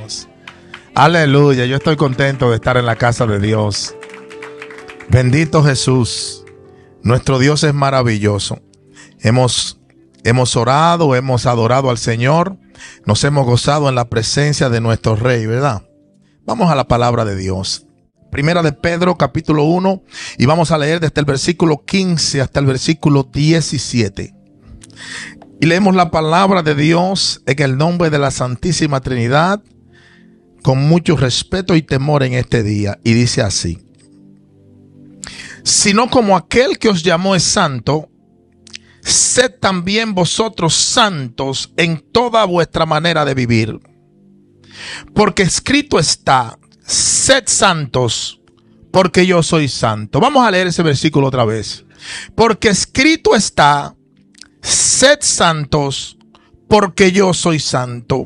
Dios. Aleluya, yo estoy contento de estar en la casa de Dios. Bendito Jesús. Nuestro Dios es maravilloso. Hemos orado, hemos adorado al Señor. Nos hemos gozado en la presencia de nuestro Rey, ¿verdad? Vamos a la palabra de Dios. Primera de Pedro, capítulo 1, y vamos a leer desde el versículo 15 hasta el versículo 17. Y leemos la palabra de Dios en el nombre de la Santísima Trinidad, con mucho respeto y temor en este día. Y dice así: sino como aquel que os llamó es santo, sed también vosotros santos en toda vuestra manera de vivir. Porque escrito está: sed santos, porque yo soy santo. Vamos a leer ese versículo otra vez. Porque escrito está: sed santos, porque yo soy santo.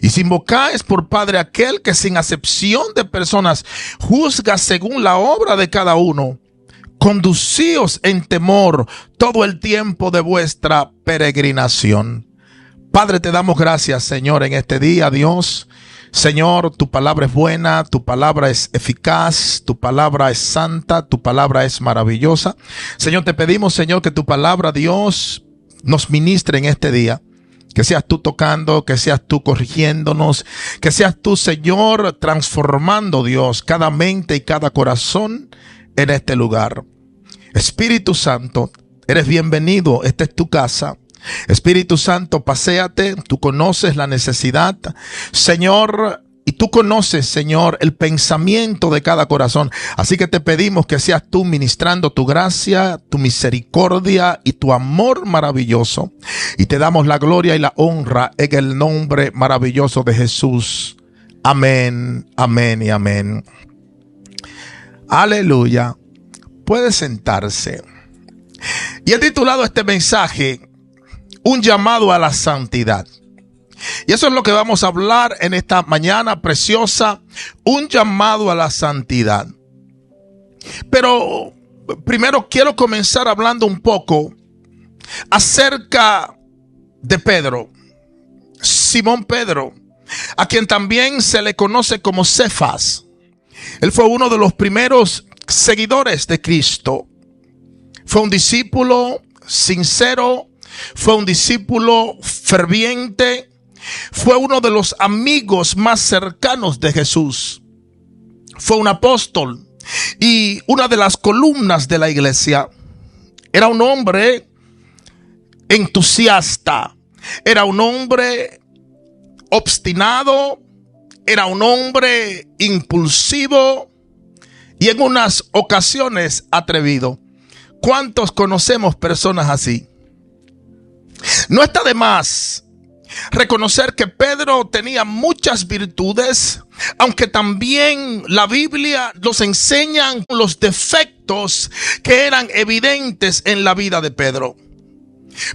Y si invocáis por Padre aquel que sin acepción de personas juzga según la obra de cada uno, conducíos en temor todo el tiempo de vuestra peregrinación. Padre, te damos gracias, Señor, en este día, Dios. Señor, tu palabra es buena, tu palabra es eficaz, tu palabra es santa, tu palabra es maravillosa. Señor, te pedimos, Señor, que tu palabra, Dios, nos ministre en este día. Que seas tú tocando, que seas tú corrigiéndonos, que seas tú, Señor, transformando, Dios, cada mente y cada corazón en este lugar. Espíritu Santo, eres bienvenido, esta es tu casa. Espíritu Santo, paséate, tú conoces la necesidad, Señor, y tú conoces, Señor, el pensamiento de cada corazón. Así que te pedimos que seas tú ministrando tu gracia, tu misericordia y tu amor maravilloso. Y te damos la gloria y la honra en el nombre maravilloso de Jesús. Amén, amén y amén. Aleluya. Puede sentarse. Y he titulado este mensaje: un llamado a la santidad. Y eso es lo que vamos a hablar en esta mañana preciosa, un llamado a la santidad. Pero primero quiero comenzar hablando un poco acerca de Pedro, Simón Pedro, a quien también se le conoce como Cefas. Él fue uno de los primeros seguidores de Cristo. Fue un discípulo sincero, fue un discípulo ferviente. Fue uno de los amigos más cercanos de Jesús. Fue un apóstol y una de las columnas de la iglesia. Era un hombre entusiasta. Era un hombre obstinado. Era un hombre impulsivo y en unas ocasiones atrevido. ¿Cuántos conocemos personas así? No está de más reconocer que Pedro tenía muchas virtudes, aunque también la Biblia nos enseña los defectos que eran evidentes en la vida de Pedro.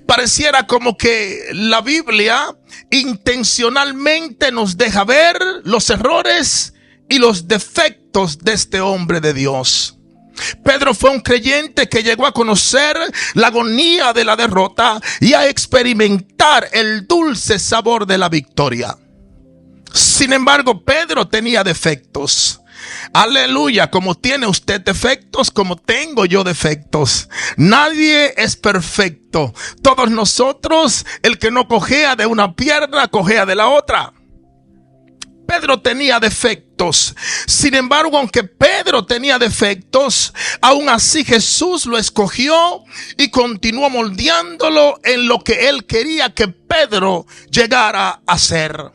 Pareciera como que la Biblia intencionalmente nos deja ver los errores y los defectos de este hombre de Dios. Pedro fue un creyente que llegó a conocer la agonía de la derrota y a experimentar el dulce sabor de la victoria. Sin embargo, Pedro tenía defectos. Aleluya, como tiene usted defectos, como tengo yo defectos. Nadie es perfecto. Todos nosotros, el que no cojea de una pierna, cojea de la otra. Pedro tenía defectos. Sin embargo, aunque Pedro tenía defectos, aún así Jesús lo escogió y continuó moldeándolo en lo que él quería que Pedro llegara a ser.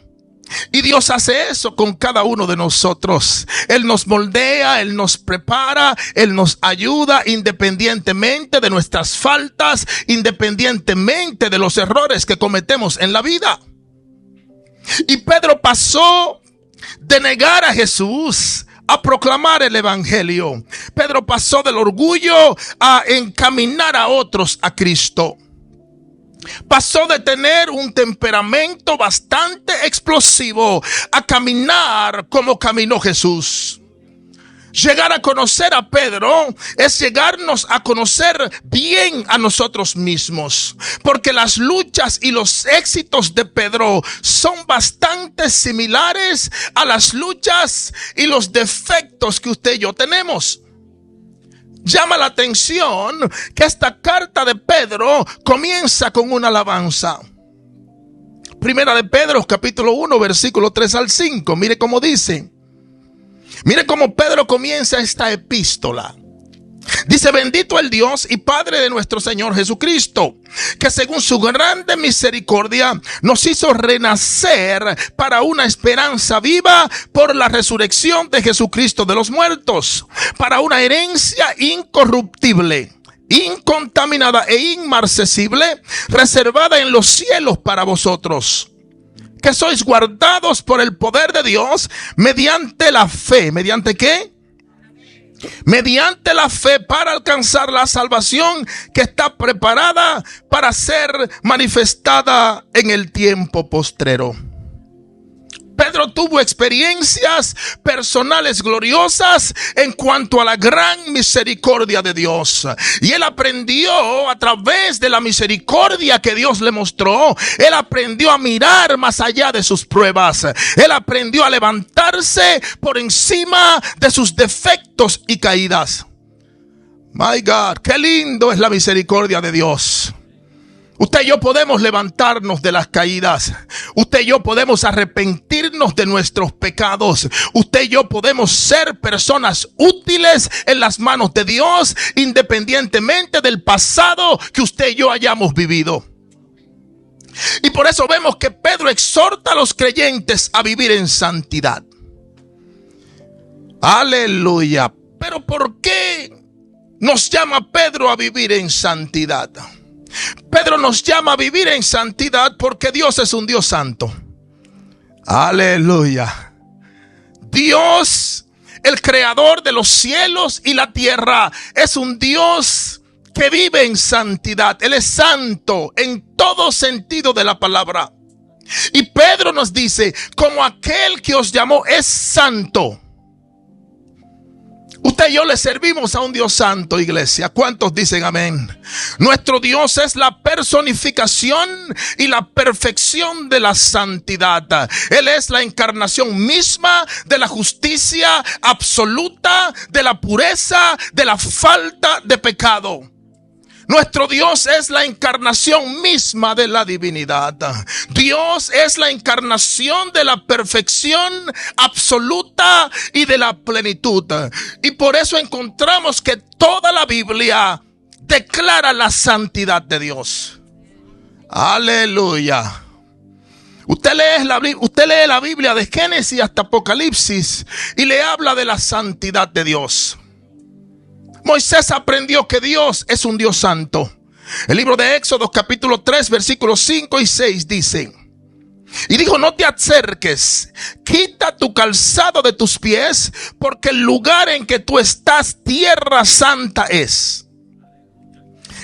Y Dios hace eso con cada uno de nosotros. Él nos moldea, Él nos prepara, Él nos ayuda independientemente de nuestras faltas, independientemente de los errores que cometemos en la vida. Y Pedro pasó de negar a Jesús a proclamar el evangelio. Pedro pasó del orgullo a encaminar a otros a Cristo. Pasó de tener un temperamento bastante explosivo a caminar como caminó Jesús. Llegar a conocer a Pedro es llegarnos a conocer bien a nosotros mismos, porque las luchas y los éxitos de Pedro son bastante similares a las luchas y los defectos que usted y yo tenemos. Llama la atención que esta carta de Pedro comienza con una alabanza. Primera de Pedro, capítulo 1, versículo 3 al 5. Mire cómo dice. Mire cómo Pedro comienza esta epístola. Dice: bendito el Dios y Padre de nuestro Señor Jesucristo, que según su grande misericordia nos hizo renacer para una esperanza viva por la resurrección de Jesucristo de los muertos, para una herencia incorruptible, incontaminada e inmarcesible, reservada en los cielos para vosotros, que sois guardados por el poder de Dios mediante la fe. ¿Mediante qué? Mediante la fe, para alcanzar la salvación que está preparada para ser manifestada en el tiempo postrero. Pedro tuvo experiencias personales gloriosas en cuanto a la gran misericordia de Dios. Y él aprendió a través de la misericordia que Dios le mostró. Él aprendió a mirar más allá de sus pruebas. Él aprendió a levantarse por encima de sus defectos y caídas. My God, qué lindo es la misericordia de Dios. Usted y yo podemos levantarnos de las caídas. Usted y yo podemos arrepentirnos de nuestros pecados. Usted y yo podemos ser personas útiles en las manos de Dios, independientemente del pasado que usted y yo hayamos vivido. Y por eso vemos que Pedro exhorta a los creyentes a vivir en santidad. Aleluya. Pero ¿por qué nos llama Pedro a vivir en santidad? Pedro nos llama a vivir en santidad porque Dios es un Dios santo. Aleluya. Dios, el creador de los cielos y la tierra, es un Dios que vive en santidad. Él es santo en todo sentido de la palabra. Y Pedro nos dice: como aquel que os llamó es santo. Usted y yo le servimos a un Dios santo, iglesia. ¿Cuántos dicen amén? Nuestro Dios es la personificación y la perfección de la santidad. Él es la encarnación misma de la justicia absoluta, de la pureza, de la falta de pecado. Nuestro Dios es la encarnación misma de la divinidad. Dios es la encarnación de la perfección absoluta y de la plenitud. Y por eso encontramos que toda la Biblia declara la santidad de Dios. Aleluya. Usted lee la Biblia de Génesis hasta Apocalipsis y le habla de la santidad de Dios. Moisés aprendió que Dios es un Dios santo. El libro de Éxodo capítulo 3 versículos 5 y 6 dice: y dijo: no te acerques, quita tu calzado de tus pies, porque el lugar en que tú estás, tierra santa es.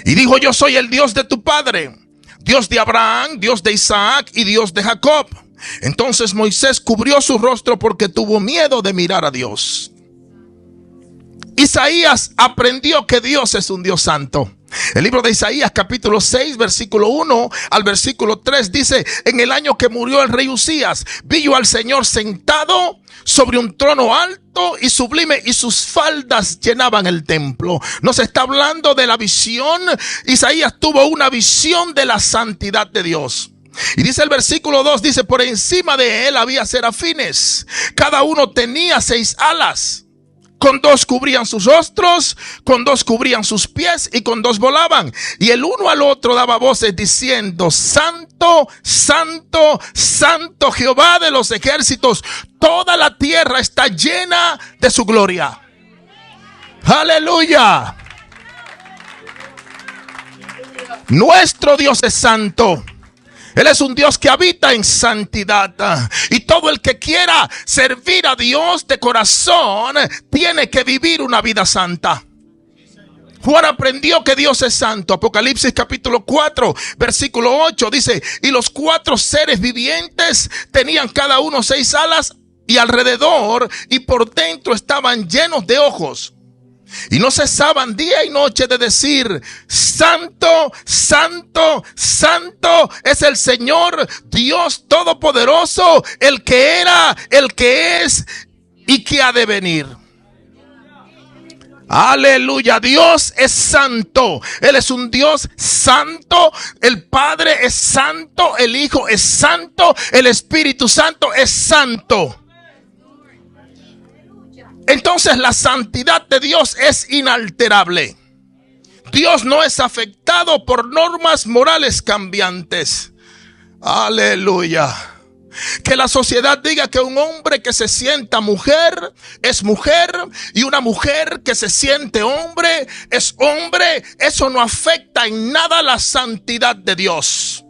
Y dijo: yo soy el Dios de tu padre, Dios de Abraham, Dios de Isaac y Dios de Jacob. Entonces Moisés cubrió su rostro porque tuvo miedo de mirar a Dios. Isaías aprendió que Dios es un Dios santo. El libro de Isaías capítulo 6 versículo 1 al versículo 3 dice: en el año que murió el rey Usías, vi yo al Señor sentado sobre un trono alto y sublime, y sus faldas llenaban el templo. Nos está hablando de la visión. Isaías tuvo una visión de la santidad de Dios. Y dice el versículo 2, dice: por encima de él había serafines, cada uno tenía 6 alas. Con 2 cubrían sus rostros, con 2 cubrían sus pies y con 2 volaban. Y el uno al otro daba voces diciendo: Santo, Santo, Santo Jehová de los ejércitos, toda la tierra está llena de su gloria. Aleluya. Nuestro Dios es santo. Él es un Dios que habita en santidad. Y todo el que quiera servir a Dios de corazón tiene que vivir una vida santa. Juan aprendió que Dios es santo. Apocalipsis capítulo 4 versículo 8 dice: y los 4 seres vivientes tenían cada uno 6 alas, y alrededor y por dentro estaban llenos de ojos. Y no cesaban día y noche de decir: Santo, Santo, Santo es el Señor Dios Todopoderoso, el que era, el que es y que ha de venir. Aleluya, Dios es santo. Él es un Dios santo. El Padre es santo, el Hijo es santo, el Espíritu Santo es santo. Entonces la santidad de Dios es inalterable. Dios no es afectado por normas morales cambiantes. Aleluya. Que la sociedad diga que un hombre que se sienta mujer es mujer y una mujer que se siente hombre es hombre. Eso no afecta en nada la santidad de Dios.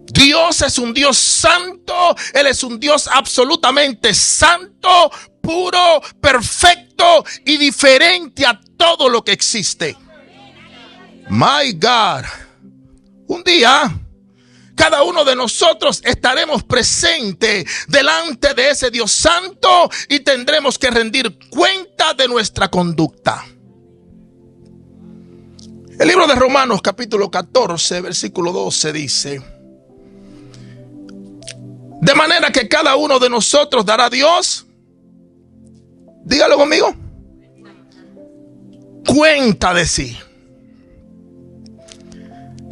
Dios es un Dios santo. Él es un Dios absolutamente santo, puro, perfecto y diferente a todo lo que existe. My God. Un día cada uno de nosotros estaremos presentes delante de ese Dios santo y tendremos que rendir cuenta de nuestra conducta. El libro de Romanos capítulo 14 versículo 12 dice: de manera que cada uno de nosotros dará a Dios, dígalo conmigo, cuenta de sí.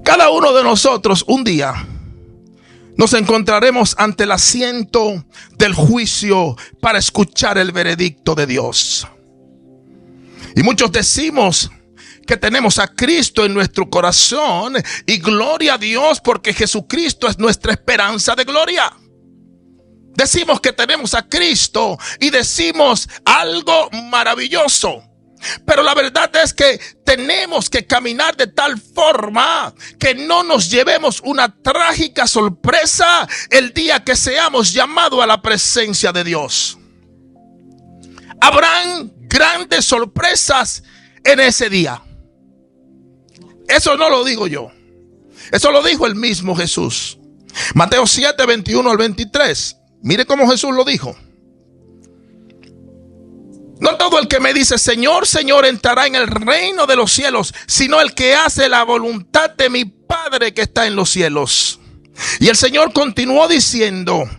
Cada uno de nosotros un día nos encontraremos ante el asiento del juicio para escuchar el veredicto de Dios. Y muchos decimos que tenemos a Cristo en nuestro corazón y gloria a Dios porque Jesucristo es nuestra esperanza de gloria. Decimos que tenemos a Cristo y decimos algo maravilloso. Pero la verdad es que tenemos que caminar de tal forma que no nos llevemos una trágica sorpresa el día que seamos llamados a la presencia de Dios. Habrán grandes sorpresas en ese día. Eso no lo digo yo. Eso lo dijo el mismo Jesús. Mateo 7, 21 al 23. Mire cómo Jesús lo dijo. No todo el que me dice Señor, Señor entrará en el reino de los cielos, sino el que hace la voluntad de mi Padre que está en los cielos. Y el Señor continuó diciendo: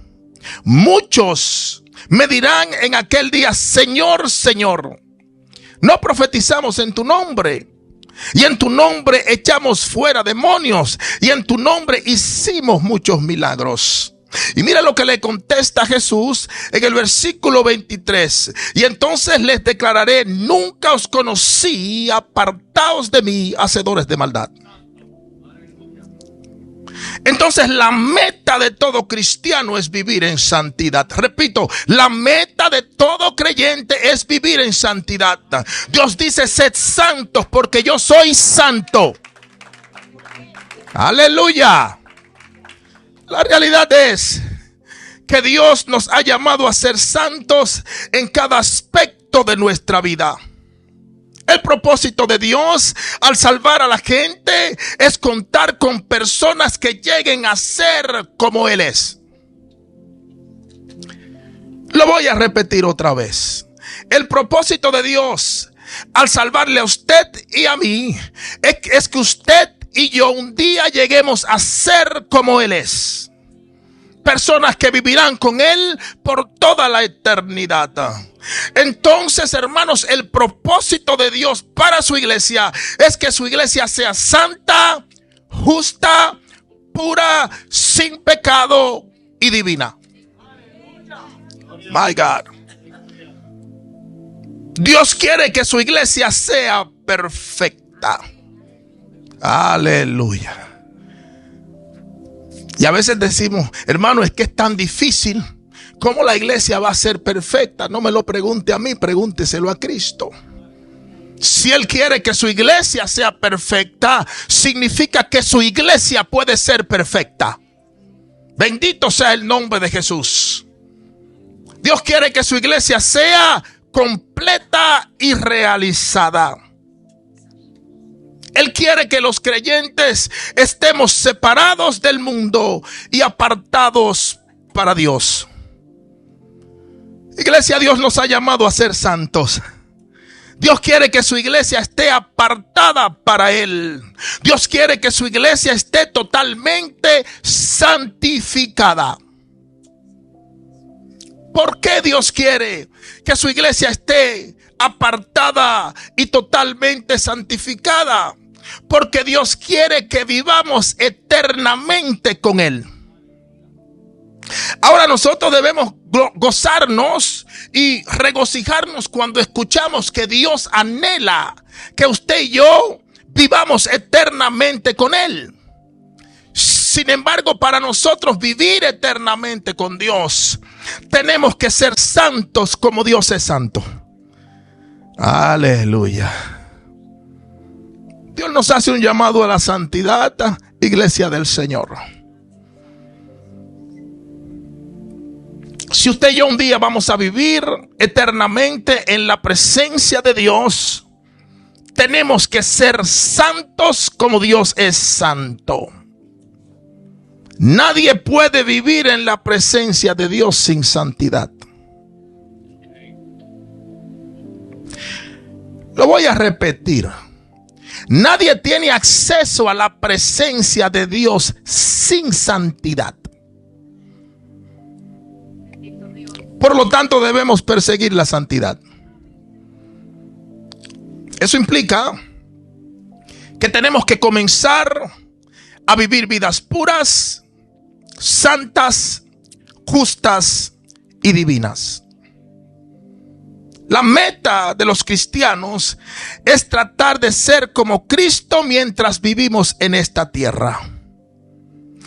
muchos me dirán en aquel día: Señor, Señor, no profetizamos en tu nombre, y en tu nombre echamos fuera demonios, y en tu nombre hicimos muchos milagros. Y mira lo que le contesta Jesús en el versículo 23. Y entonces les declararé: nunca os conocí, apartaos de mí, hacedores de maldad. Entonces la meta de todo cristiano es vivir en santidad. Repito, la meta de todo creyente es vivir en santidad. Dios dice: sed santos porque yo soy santo. Aleluya. La realidad es que Dios nos ha llamado a ser santos en cada aspecto de nuestra vida. El propósito de Dios al salvar a la gente es contar con personas que lleguen a ser como Él es. Lo voy a repetir otra vez. El propósito de Dios al salvarle a usted y a mí es que usted y yo un día lleguemos a ser como Él es. Personas que vivirán con Él por toda la eternidad. Entonces, hermanos, el propósito de Dios para su iglesia es que su iglesia sea santa, justa, pura, sin pecado y divina. My God. Dios quiere que su iglesia sea perfecta. Aleluya. Y a veces decimos: hermano, es que es tan difícil. ¿Cómo la iglesia va a ser perfecta? No me lo pregunte a mí, pregúnteselo a Cristo. Si Él quiere que su iglesia sea perfecta, significa que su iglesia puede ser perfecta. Bendito sea el nombre de Jesús. Dios quiere que su iglesia sea completa y realizada. Él quiere que los creyentes estemos separados del mundo y apartados para Dios. Iglesia, Dios nos ha llamado a ser santos. Dios quiere que su iglesia esté apartada para Él. Dios quiere que su iglesia esté totalmente santificada. ¿Por qué Dios quiere que su iglesia esté apartada y totalmente santificada? Porque Dios quiere que vivamos eternamente con Él. Ahora nosotros debemos gozarnos y regocijarnos cuando escuchamos que Dios anhela que usted y yo vivamos eternamente con Él. Sin embargo, para nosotros vivir eternamente con Dios, tenemos que ser santos como Dios es santo. Aleluya. Dios nos hace un llamado a la santidad, iglesia del Señor. Si usted y yo un día vamos a vivir eternamente en la presencia de Dios, tenemos que ser santos como Dios es santo. Nadie puede vivir en la presencia de Dios sin santidad. Lo voy a repetir. Nadie tiene acceso a la presencia de Dios sin santidad. Por lo tanto, debemos perseguir la santidad. Eso implica que tenemos que comenzar a vivir vidas puras, santas, justas y divinas. La meta de los cristianos es tratar de ser como Cristo mientras vivimos en esta tierra.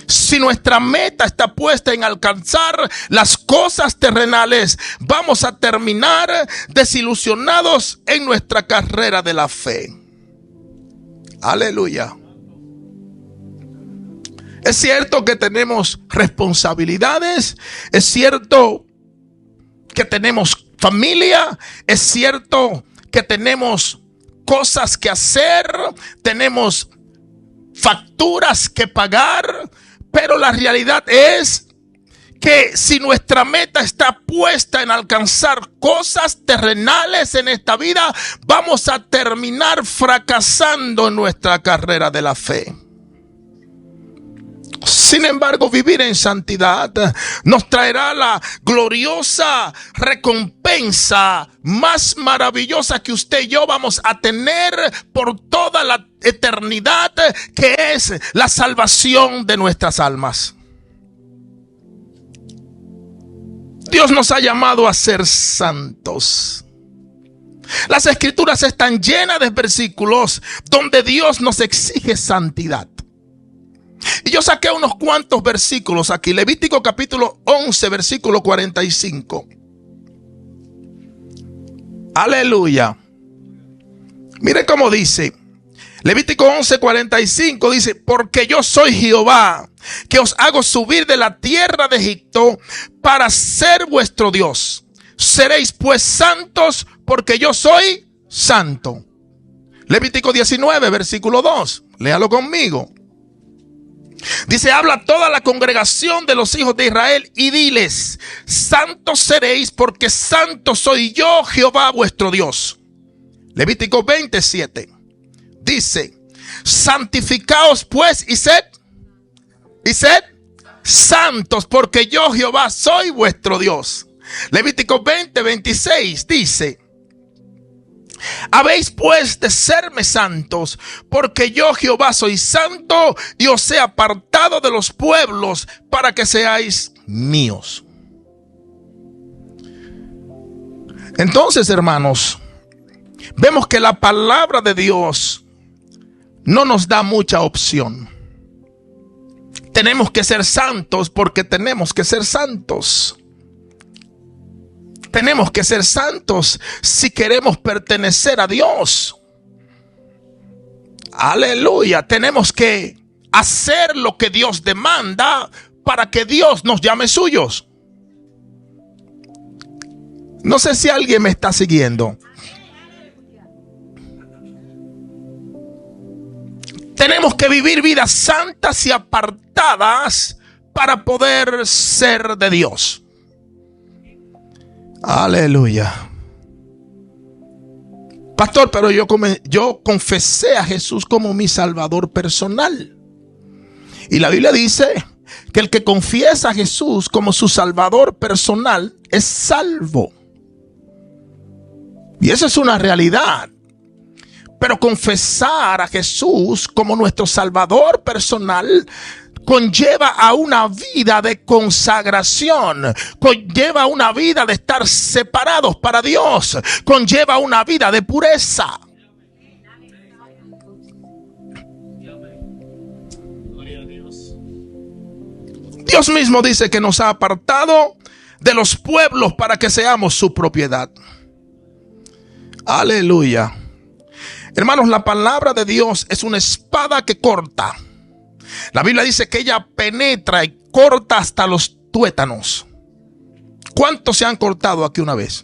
Si nuestra meta está puesta en alcanzar las cosas terrenales, vamos a terminar desilusionados en nuestra carrera de la fe. Aleluya. Es cierto que tenemos responsabilidades, es cierto que tenemos familia, es cierto que tenemos cosas que hacer, tenemos facturas que pagar, pero la realidad es que si nuestra meta está puesta en alcanzar cosas terrenales en esta vida, vamos a terminar fracasando en nuestra carrera de la fe. Sin embargo, vivir en santidad nos traerá la gloriosa recompensa más maravillosa que usted y yo vamos a tener por toda la eternidad, que es la salvación de nuestras almas. Dios nos ha llamado a ser santos. Las escrituras están llenas de versículos donde Dios nos exige santidad. Y yo saqué unos cuantos versículos aquí. Levítico capítulo 11, versículo 45. Aleluya. Mire cómo dice. Levítico 11, 45 dice: porque yo soy Jehová, que os hago subir de la tierra de Egipto para ser vuestro Dios. Seréis pues santos, porque yo soy santo. Levítico 19, versículo 2. Léalo conmigo. Dice: habla a toda la congregación de los hijos de Israel y diles: santos seréis, porque santo soy yo, Jehová vuestro Dios. Levítico 27 dice: santificaos pues y sed santos, porque yo, Jehová, soy vuestro Dios. Levítico 20, 26 dice: habéis pues de serme santos, porque yo, Jehová, soy santo, y os he apartado de los pueblos para que seáis míos. Entonces, hermanos, vemos que la palabra de Dios no nos da mucha opción. Tenemos que ser santos porque tenemos que ser santos. Tenemos que ser santos si queremos pertenecer a Dios. Aleluya. Tenemos que hacer lo que Dios demanda para que Dios nos llame suyos. No sé si alguien me está siguiendo. Tenemos que vivir vidas santas y apartadas para poder ser de Dios. Aleluya. Pastor, pero yo confesé a Jesús como mi Salvador personal. Y la Biblia dice que el que confiesa a Jesús como su Salvador personal es salvo. Y esa es una realidad. Pero confesar a Jesús como nuestro Salvador personal conlleva a una vida de consagración, conlleva una vida de estar separados para Dios, conlleva una vida de pureza. Dios mismo dice que nos ha apartado de los pueblos para que seamos su propiedad. Aleluya. Hermanos, la palabra de Dios es una espada que corta. La Biblia dice que ella penetra y corta hasta los tuétanos. ¿Cuántos se han cortado aquí una vez?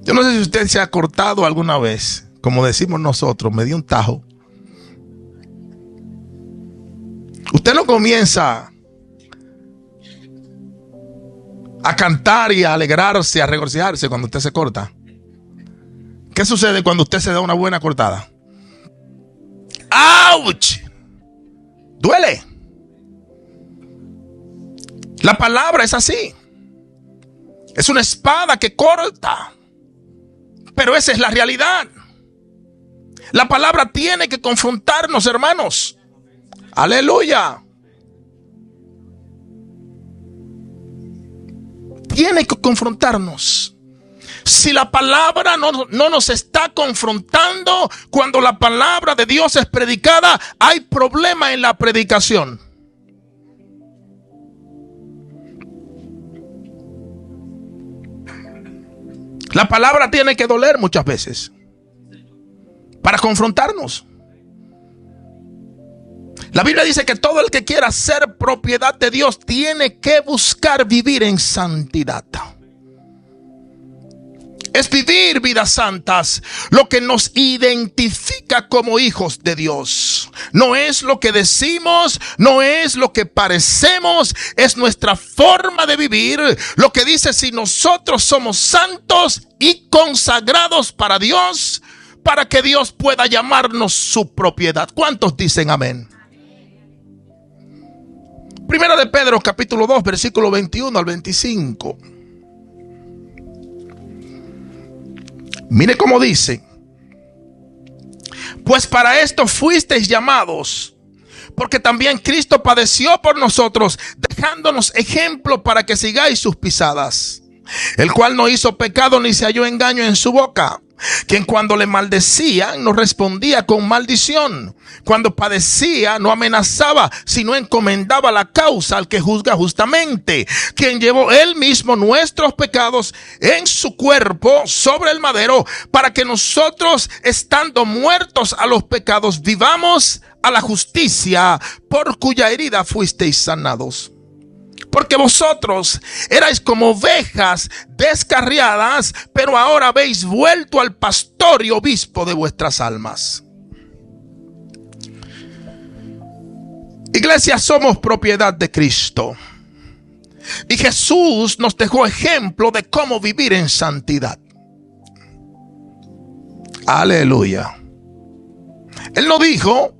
Yo no sé si usted se ha cortado alguna vez. Como decimos nosotros, me dio un tajo. Usted no comienza a cantar y a alegrarse, a regocijarse cuando usted se corta. ¿Qué sucede cuando usted se da una buena cortada? ¡Auch! Duele. La palabra es así. Es una espada que corta. Pero esa es la realidad. La palabra tiene que confrontarnos, hermanos. Aleluya. Tiene que confrontarnos. Si la palabra no nos está confrontando, cuando la palabra de Dios es predicada, hay problema en la predicación. La palabra tiene que doler muchas veces para confrontarnos. La Biblia dice que todo el que quiera ser propiedad de Dios tiene que buscar vivir en santidad. Es vivir vidas santas lo que nos identifica como hijos de Dios. No es lo que decimos, no es lo que parecemos, es nuestra forma de vivir. Lo que dice, si nosotros somos santos y consagrados para Dios, para que Dios pueda llamarnos su propiedad. ¿Cuántos dicen amén? Primera de Pedro, capítulo 2, versículo 21 al 25. Mire cómo dice: pues para esto fuisteis llamados, porque también Cristo padeció por nosotros, dejándonos ejemplo para que sigáis sus pisadas, el cual no hizo pecado ni se halló engaño en su boca, quien cuando le maldecían no respondía con maldición, cuando padecía no amenazaba, sino encomendaba la causa al que juzga justamente, quien llevó él mismo nuestros pecados en su cuerpo sobre el madero, para que nosotros, estando muertos a los pecados, vivamos a la justicia, por cuya herida fuisteis sanados. Porque vosotros erais como ovejas descarriadas, pero ahora habéis vuelto al pastor y obispo de vuestras almas. Iglesia, somos propiedad de Cristo. Y Jesús nos dejó ejemplo de cómo vivir en santidad. Aleluya. Él no dijo,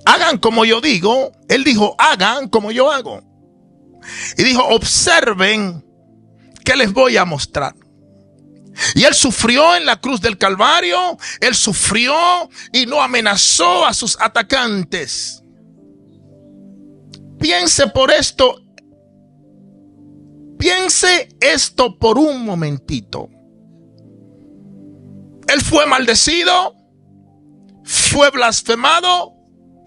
hagan como yo digo. Él dijo, hagan como yo hago. Y dijo, observen que les voy a mostrar. Y él sufrió en la cruz del Calvario. Él sufrió y no amenazó a sus atacantes. Piense esto por un momentito. Él fue maldecido, fue blasfemado,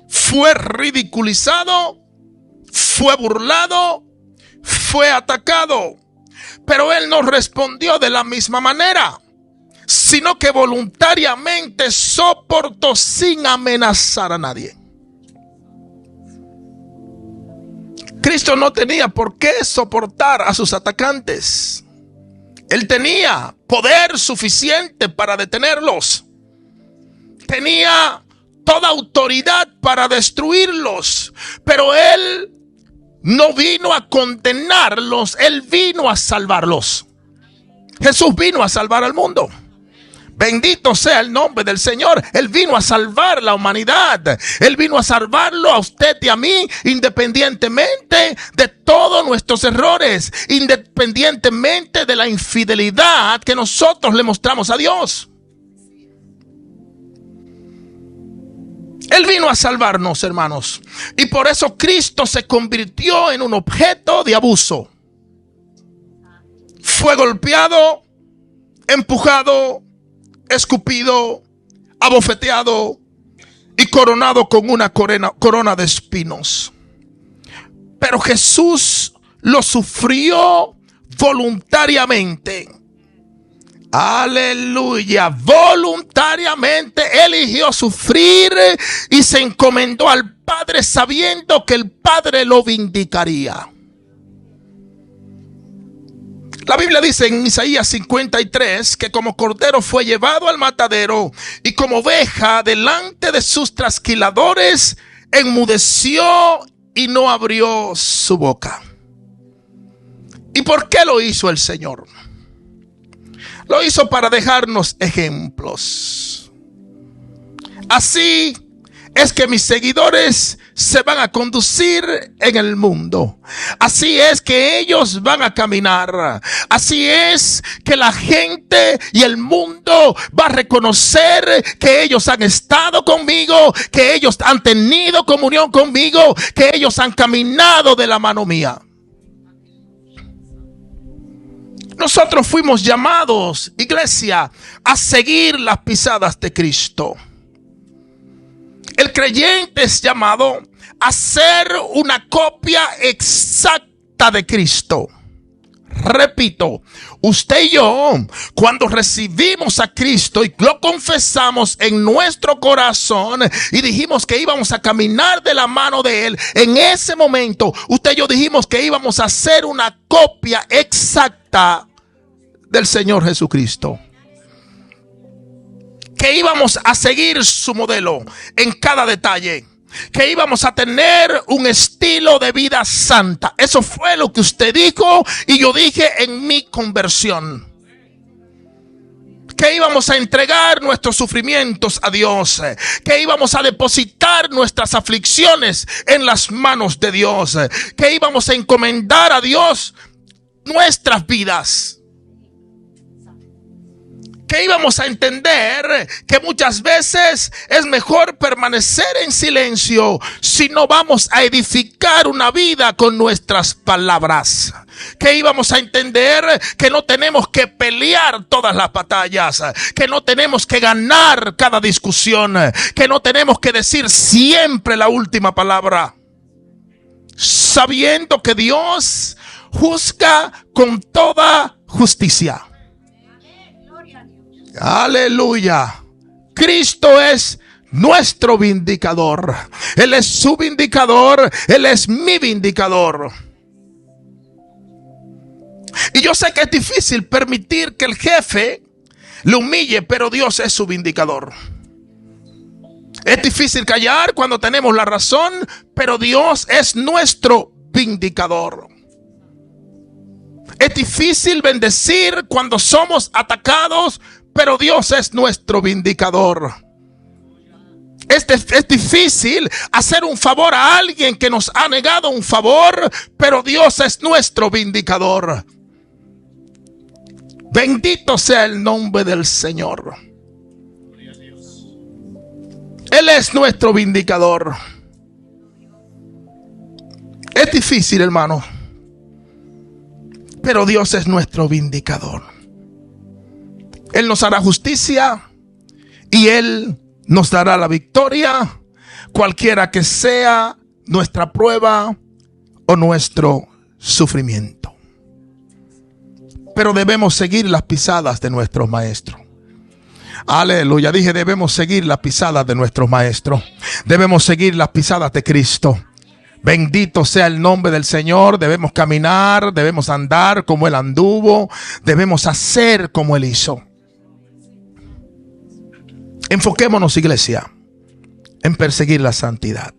fue ridiculizado, fue burlado, fue atacado. Pero él no respondió de la misma manera, sino que voluntariamente soportó sin amenazar a nadie. Cristo no tenía por qué soportar a sus atacantes. Él tenía poder suficiente para detenerlos. Tenía toda autoridad para destruirlos. Pero él no vino a condenarlos, Él vino a salvarlos. Jesús vino a salvar al mundo. Bendito sea el nombre del Señor. Él vino a salvar la humanidad. Él vino a salvarlo a usted y a mí, independientemente de todos nuestros errores, independientemente de la infidelidad que nosotros le mostramos a Dios. Él vino a salvarnos, hermanos. Y por eso Cristo se convirtió en un objeto de abuso. Fue golpeado, empujado, escupido, abofeteado y coronado con una corona de espinos. Pero Jesús lo sufrió voluntariamente. Aleluya, voluntariamente eligió sufrir y se encomendó al Padre sabiendo que el Padre lo vindicaría. La Biblia dice en Isaías 53 que como cordero fue llevado al matadero y como oveja delante de sus trasquiladores enmudeció y no abrió su boca. ¿Y por qué lo hizo el Señor? Lo hizo para dejarnos ejemplos. Así es que mis seguidores se van a conducir en el mundo. Así es que ellos van a caminar. Así es que la gente y el mundo va a reconocer que ellos han estado conmigo, que ellos han tenido comunión conmigo, que ellos han caminado de la mano mía. Nosotros fuimos llamados, iglesia, a seguir las pisadas de Cristo. El creyente es llamado a ser una copia exacta de Cristo. Repito, usted y yo, cuando recibimos a Cristo y lo confesamos en nuestro corazón y dijimos que íbamos a caminar de la mano de Él, en ese momento usted y yo dijimos que íbamos a ser una copia exacta del Señor Jesucristo. Que íbamos a seguir su modelo en cada detalle. Que íbamos a tener un estilo de vida santa. Eso fue lo que usted dijo y yo dije en mi conversión. Que íbamos a entregar nuestros sufrimientos a Dios. Que íbamos a depositar nuestras aflicciones en las manos de Dios. Que íbamos a encomendar a Dios nuestras vidas. Que íbamos a entender que muchas veces es mejor permanecer en silencio si no vamos a edificar una vida con nuestras palabras. Que íbamos a entender que no tenemos que pelear todas las batallas, que no tenemos que ganar cada discusión, que no tenemos que decir siempre la última palabra, sabiendo que Dios juzga con toda justicia. Aleluya. Cristo es nuestro vindicador. Él es su vindicador. Él es mi vindicador. Y yo sé que es difícil permitir que el jefe le humille, pero Dios es su vindicador. Es difícil callar cuando tenemos la razón, pero Dios es nuestro vindicador. Es difícil bendecir cuando somos atacados, pero Dios es nuestro vindicador. Es difícil hacer un favor a alguien que nos ha negado un favor, pero Dios es nuestro vindicador. Bendito sea el nombre del Señor. Él es nuestro vindicador. Es difícil, hermano, pero Dios es nuestro vindicador. Él nos hará justicia y Él nos dará la victoria, cualquiera que sea nuestra prueba o nuestro sufrimiento. Pero debemos seguir las pisadas de nuestros maestros. Aleluya, dije debemos seguir las pisadas de nuestros maestros. Debemos seguir las pisadas de Cristo. Bendito sea el nombre del Señor. Debemos caminar, debemos andar como Él anduvo, debemos hacer como Él hizo. Enfoquémonos, iglesia, en perseguir la santidad.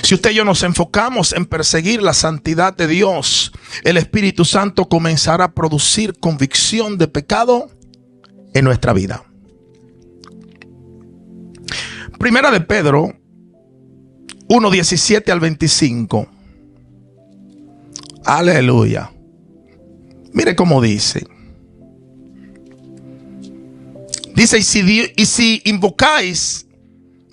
Si usted y yo nos enfocamos en perseguir la santidad de Dios, el Espíritu Santo comenzará a producir convicción de pecado en nuestra vida. Primera de Pedro 1:17 al 25. Aleluya. Mire cómo dice. Dice, y si invocáis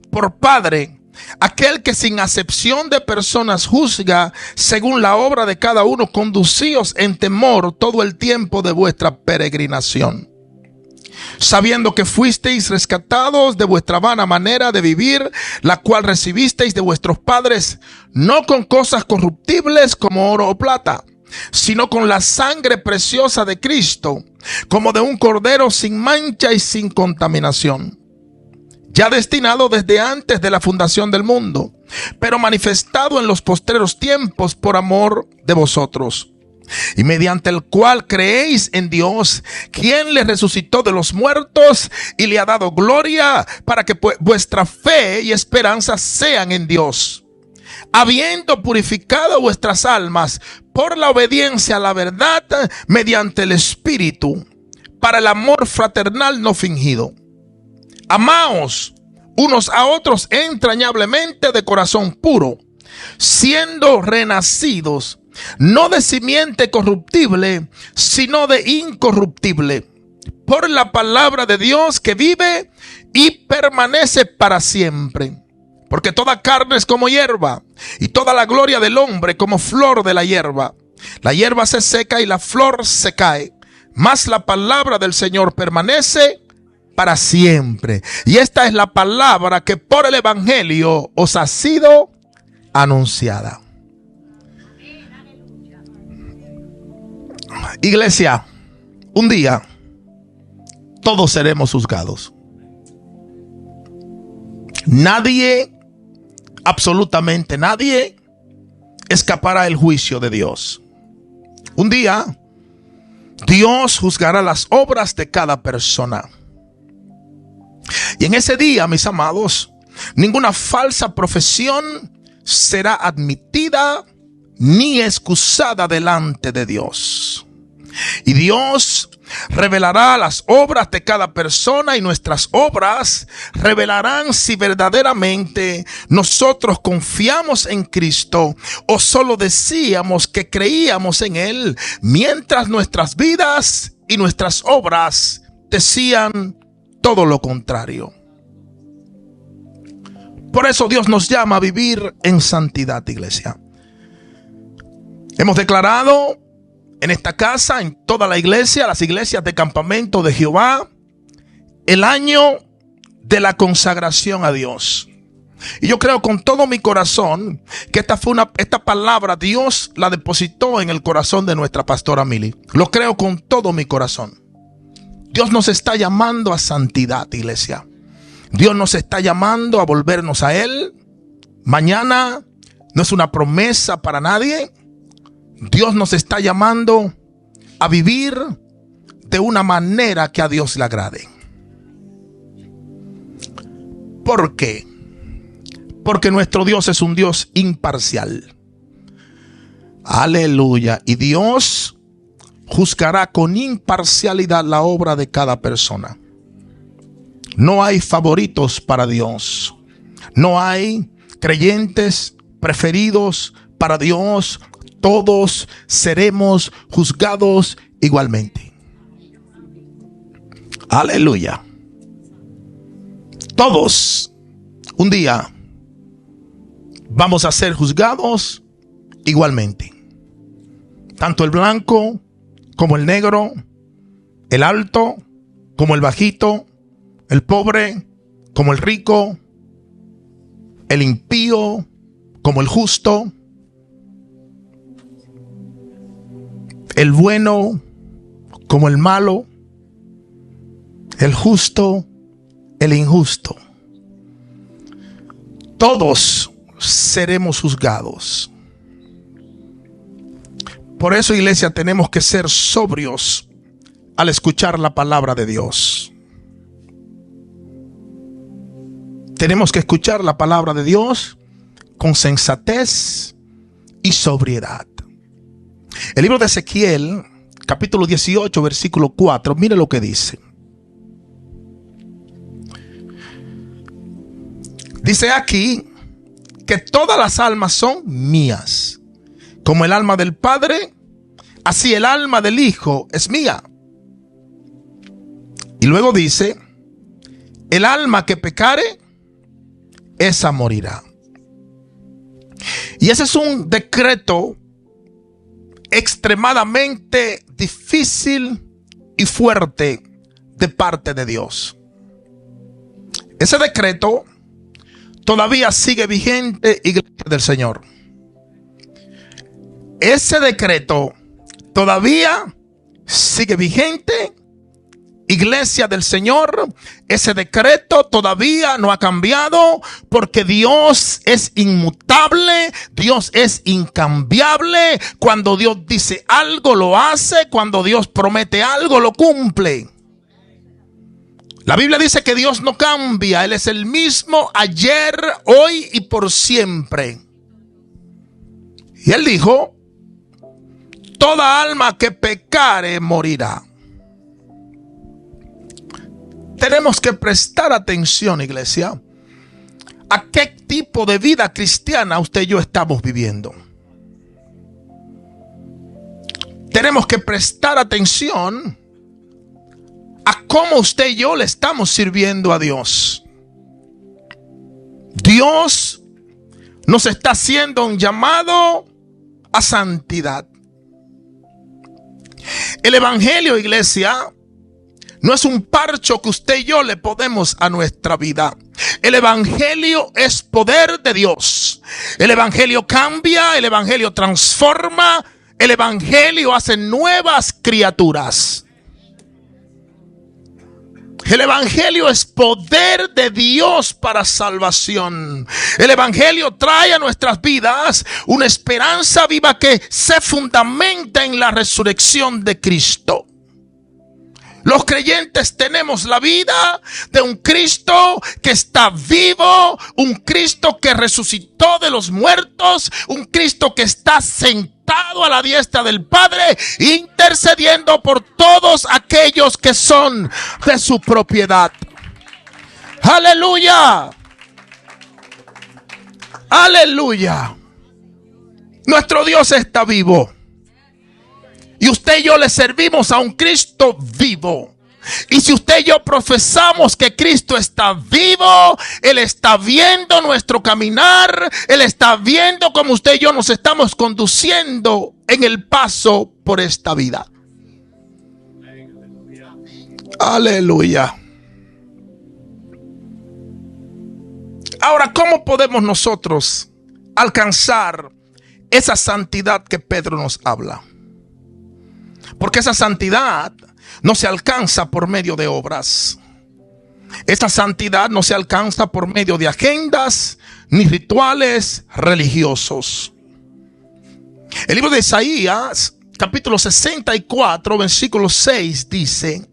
por Padre aquel que sin acepción de personas juzga según la obra de cada uno, conducíos en temor todo el tiempo de vuestra peregrinación, sabiendo que fuisteis rescatados de vuestra vana manera de vivir, la cual recibisteis de vuestros padres, no con cosas corruptibles como oro o plata, sino con la sangre preciosa de Cristo, como de un cordero sin mancha y sin contaminación, ya destinado desde antes de la fundación del mundo, pero manifestado en los postreros tiempos por amor de vosotros, y mediante el cual creéis en Dios, quien le resucitó de los muertos y le ha dado gloria, para que vuestra fe y esperanza sean en Dios, habiendo purificado vuestras almas por la obediencia a la verdad mediante el Espíritu, para el amor fraternal no fingido. Amaos unos a otros entrañablemente de corazón puro, siendo renacidos no de simiente corruptible, sino de incorruptible, por la palabra de Dios que vive y permanece para siempre. Porque toda carne es como hierba, y toda la gloria del hombre como flor de la hierba. La hierba se seca y la flor se cae, mas la palabra del Señor permanece para siempre. Y esta es la palabra que por el Evangelio os ha sido anunciada. Iglesia, un día todos seremos juzgados. Nadie, absolutamente nadie, escapará del juicio de Dios. Un día Dios juzgará las obras de cada persona. Y en ese día, mis amados, ninguna falsa profesión será admitida ni excusada delante de Dios. Y Dios revelará las obras de cada persona, y nuestras obras revelarán si verdaderamente nosotros confiamos en Cristo o solo decíamos que creíamos en Él, mientras nuestras vidas y nuestras obras decían todo lo contrario. Por eso Dios nos llama a vivir en santidad, iglesia. Hemos declarado en esta casa, en toda la iglesia, las iglesias de Campamento de Jehová, el año de la consagración a Dios. Y yo creo con todo mi corazón que esta palabra Dios la depositó en el corazón de nuestra pastora Mili. Lo creo con todo mi corazón. Dios nos está llamando a santidad, iglesia. Dios nos está llamando a volvernos a Él. Mañana no es una promesa para nadie. Dios nos está llamando a vivir de una manera que a Dios le agrade. ¿Por qué? Porque nuestro Dios es un Dios imparcial. Aleluya. Y Dios juzgará con imparcialidad la obra de cada persona. No hay favoritos para Dios. No hay creyentes preferidos para Dios. Todos seremos juzgados igualmente. Aleluya. Todos un día vamos a ser juzgados igualmente. Tanto el blanco como el negro, el alto como el bajito, el pobre como el rico, el impío como el justo, el bueno como el malo, el justo, el injusto. Todos seremos juzgados. Por eso, iglesia, tenemos que ser sobrios al escuchar la palabra de Dios. Tenemos que escuchar la palabra de Dios con sensatez y sobriedad. El libro de Ezequiel, capítulo 18, versículo 4, mire lo que dice. Dice aquí que todas las almas son mías. Como el alma del Padre, así el alma del Hijo es mía. Y luego dice, el alma que pecare, esa morirá. Y ese es un decreto extremadamente difícil y fuerte de parte de Dios. Ese decreto todavía sigue vigente, iglesia del Señor. Ese decreto todavía sigue vigente, iglesia del Señor. Ese decreto todavía no ha cambiado, porque Dios es inmutable, Dios es incambiable. Cuando Dios dice algo, lo hace. Cuando Dios promete algo, lo cumple. La Biblia dice que Dios no cambia. Él es el mismo ayer, hoy y por siempre. Y Él dijo, toda alma que pecare morirá. Tenemos que prestar atención, iglesia, a qué tipo de vida cristiana usted y yo estamos viviendo. Tenemos que prestar atención a cómo usted y yo le estamos sirviendo a Dios. Dios nos está haciendo un llamado a santidad. El evangelio, iglesia, no es un parcho que usted y yo le ponemos a nuestra vida. El evangelio es poder de Dios. El evangelio cambia, el evangelio transforma, el evangelio hace nuevas criaturas. El evangelio es poder de Dios para salvación. El evangelio trae a nuestras vidas una esperanza viva que se fundamenta en la resurrección de Cristo. Los creyentes tenemos la vida de un Cristo que está vivo, un Cristo que resucitó de los muertos, un Cristo que está sentado a la diestra del Padre, intercediendo por todos aquellos que son de su propiedad. ¡Aleluya! ¡Aleluya! Nuestro Dios está vivo. Y usted y yo le servimos a un Cristo vivo. Y si usted y yo profesamos que Cristo está vivo, Él está viendo nuestro caminar, Él está viendo cómo usted y yo nos estamos conduciendo en el paso por esta vida. Aleluya. Ahora, ¿cómo podemos nosotros alcanzar esa santidad que Pedro nos habla? Porque esa santidad no se alcanza por medio de obras. Esa santidad no se alcanza por medio de agendas ni rituales religiosos. El libro de Isaías, capítulo 64, versículo 6 dice: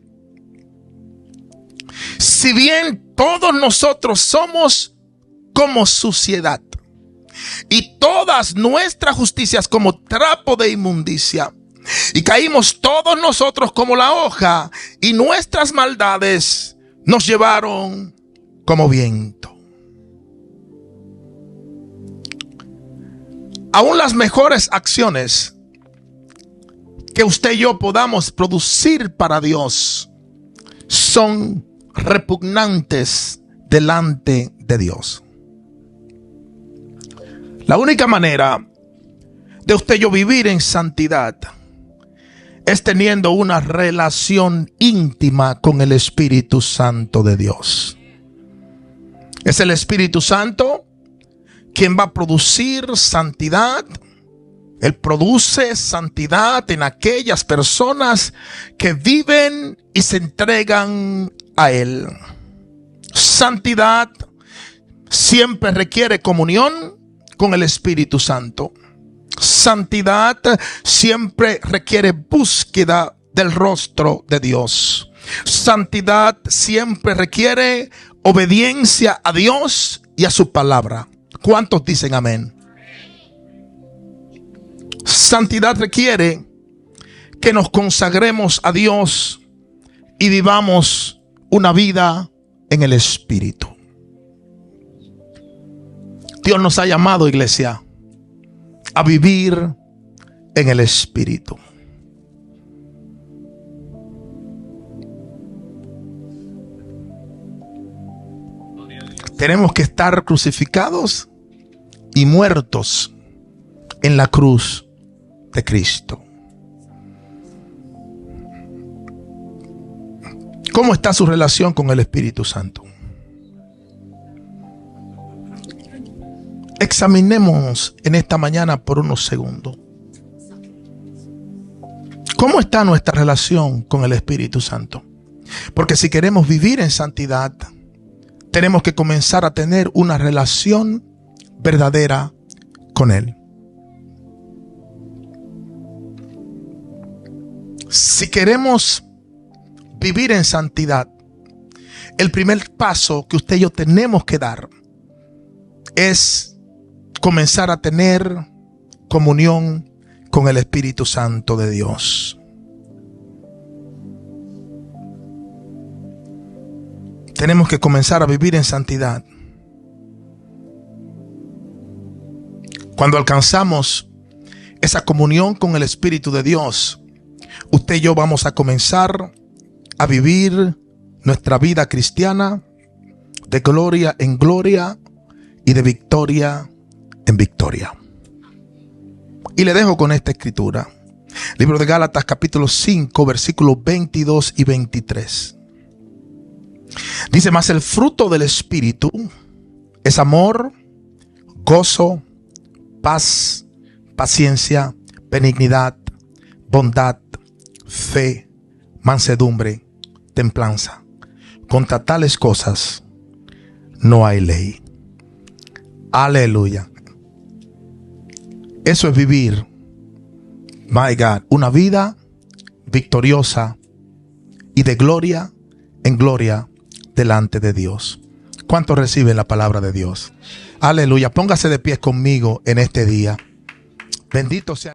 si bien todos nosotros somos como suciedad, y todas nuestras justicias como trapo de inmundicia, y caímos todos nosotros como la hoja, y nuestras maldades nos llevaron como viento. Aún las mejores acciones que usted y yo podamos producir para Dios son repugnantes delante de Dios. La única manera de usted y yo vivir en santidad es teniendo una relación íntima con el Espíritu Santo de Dios. Es el Espíritu Santo quien va a producir santidad. Él produce santidad en aquellas personas que viven y se entregan a Él. Santidad siempre requiere comunión con el Espíritu Santo. Santidad siempre requiere búsqueda del rostro de Dios. Santidad siempre requiere obediencia a Dios y a su palabra. ¿Cuántos dicen amén? Santidad requiere que nos consagremos a Dios y vivamos una vida en el Espíritu. Dios nos ha llamado, iglesia, a vivir en el Espíritu. Tenemos que estar crucificados y muertos en la cruz de Cristo. ¿Cómo está su relación con el Espíritu Santo? Examinemos en esta mañana por unos segundos. ¿Cómo está nuestra relación con el Espíritu Santo? Porque si queremos vivir en santidad, tenemos que comenzar a tener una relación verdadera con Él. Si queremos vivir en santidad, el primer paso que usted y yo tenemos que dar es comenzar a tener comunión con el Espíritu Santo de Dios. Tenemos que comenzar a vivir en santidad. Cuando alcanzamos esa comunión con el Espíritu de Dios, usted y yo vamos a comenzar a vivir nuestra vida cristiana de gloria en gloria y de victoria en victoria. Y le dejo con esta escritura. Libro de Gálatas capítulo 5 versículos 22 y 23. Dice: mas el fruto del Espíritu es amor, gozo, paz, paciencia, benignidad, bondad, fe, mansedumbre, templanza. Contra tales cosas no hay ley. Aleluya. Eso es vivir, my God, una vida victoriosa y de gloria en gloria delante de Dios. ¿Cuántos reciben la palabra de Dios? Aleluya. Póngase de pie conmigo en este día. Bendito sea.